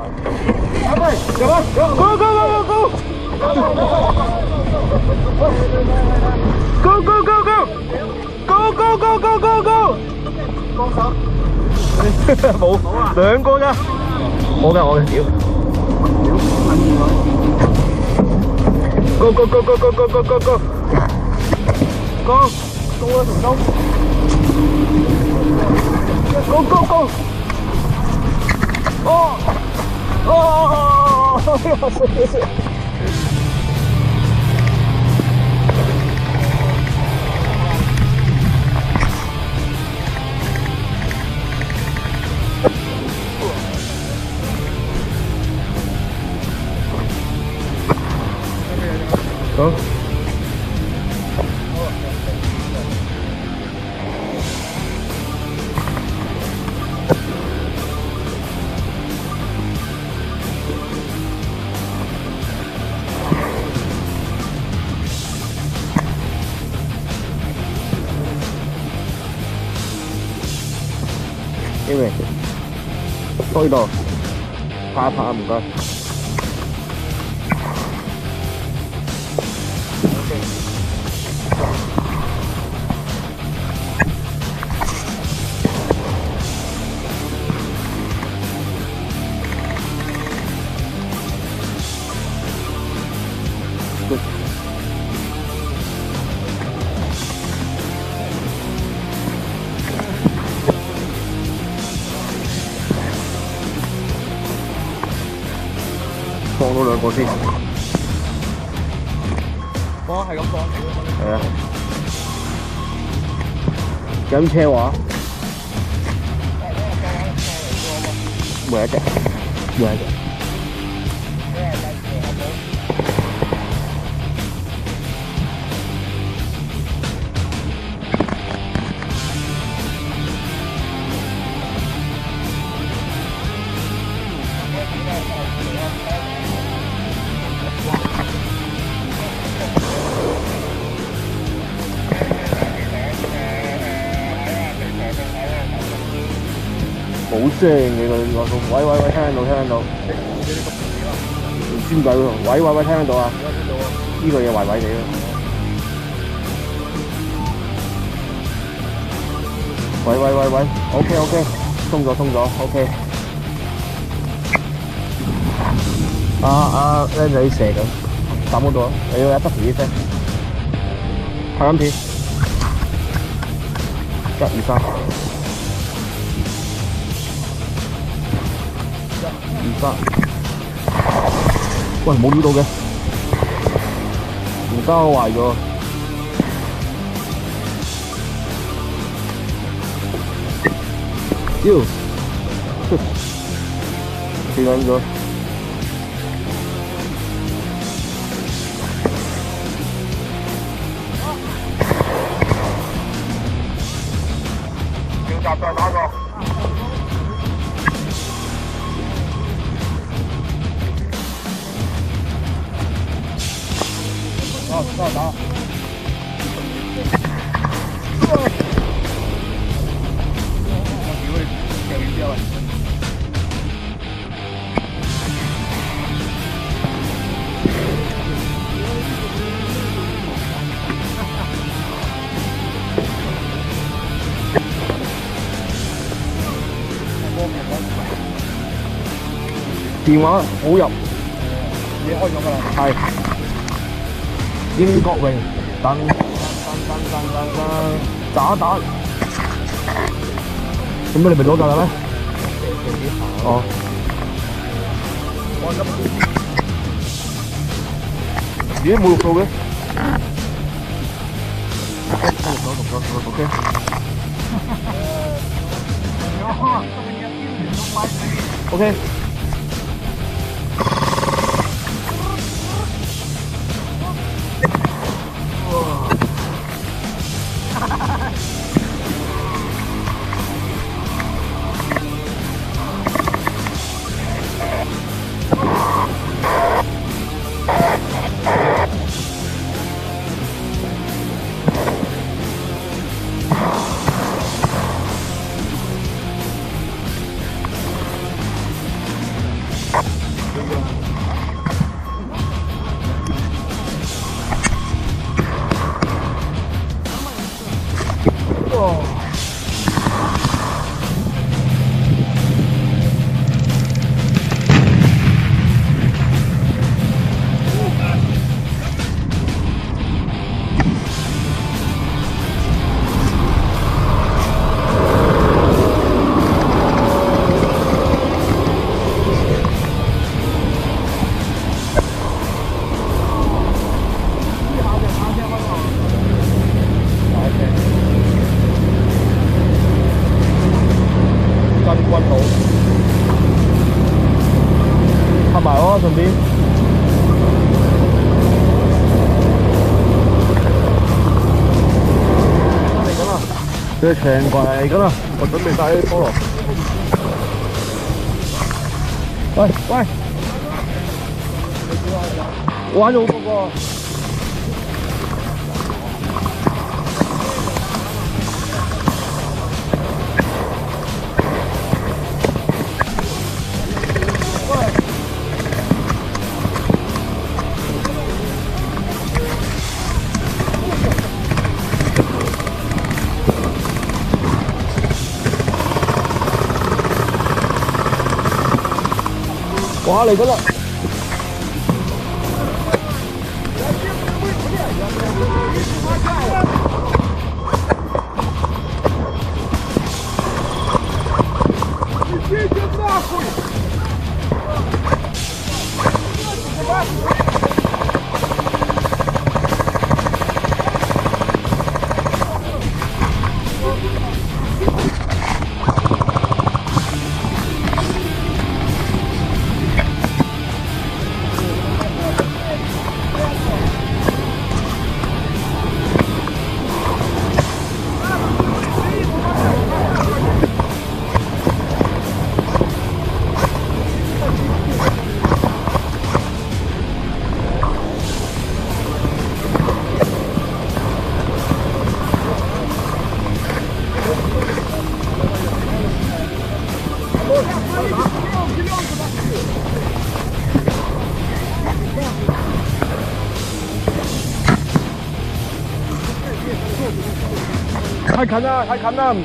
有吗？有 ，Go Go Go Go Go Go Go Go Go Go Go Go Go Go， 幫手。冇兩個咋？我嘅屌。Go Go Go Go Go Go Go Go Go Go Go 啊，成功 ！Go Go Go！ 哦哦！是。走。因為多呢度拍一拍啊，唔該。放咗兩個先。放係咁放。係啊。飲車話？每一隻。好聲嘅個喂，聽到。唔知點解喎？喂，聽到啊！呢個嘢壞地咯。喂，OK， 通咗 ，OK。僆仔射緊，打冇到啊！你要一得皮啲聲，拍緊片，1、2、3。喂，冇料到嘅，而家我壞咗。屌，死撚咗。要集再打個。打。電話好入。你開咗㗎啦？係。英國榮，等，打，咁你咪攞㗎啦咩？哦。咦，冇錄到嘅？OK。OK。拍埋咯，順便。嚟緊啦，佢長棍嚟緊啦，我準備晒啲菠蘿。喂喂，玩咗好多個。哇嚟緊啦！太近啦，太近啦！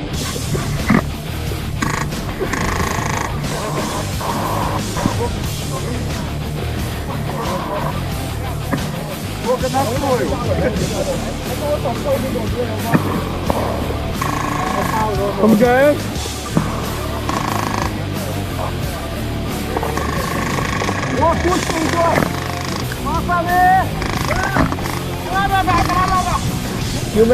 我跟他说咁勁？我多动作，马上嘞！叫咩？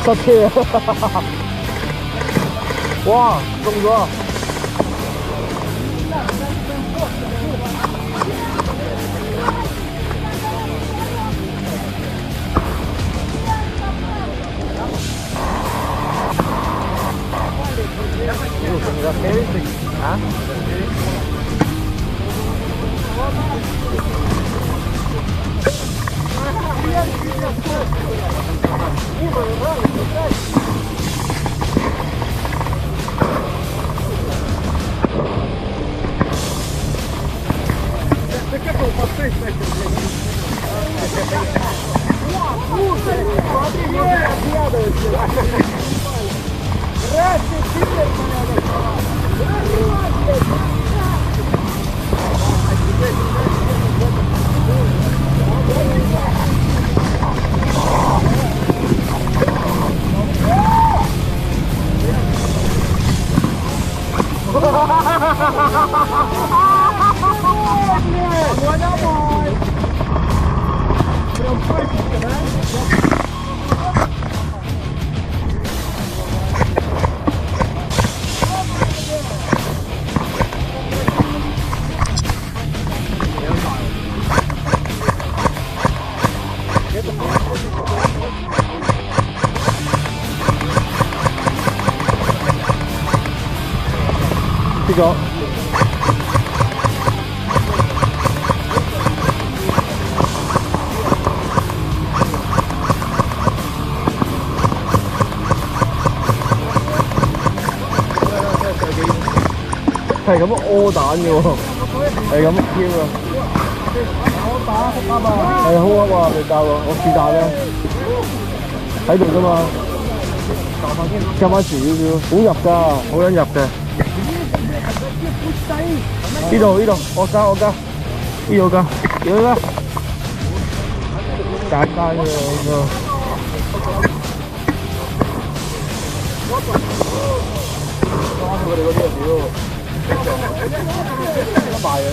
塞車啊！哇，中咗！啊？跌咗。係咁屙蛋嘅喎，係咁挑啊！係好啊嘛，你教我試蛋啦，喺度啫嘛，加翻少少，好入㗎，好撚入嘅。呢度，我加，呢度加，呢啦，簡單嘅呢個。佢哋嗰啲啊屌，快嘅。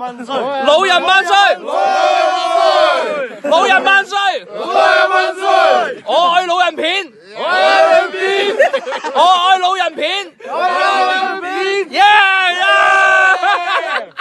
万歲！老人萬歲！老人萬歲！老人萬歲！我愛老人片！我愛老人片！我愛老人。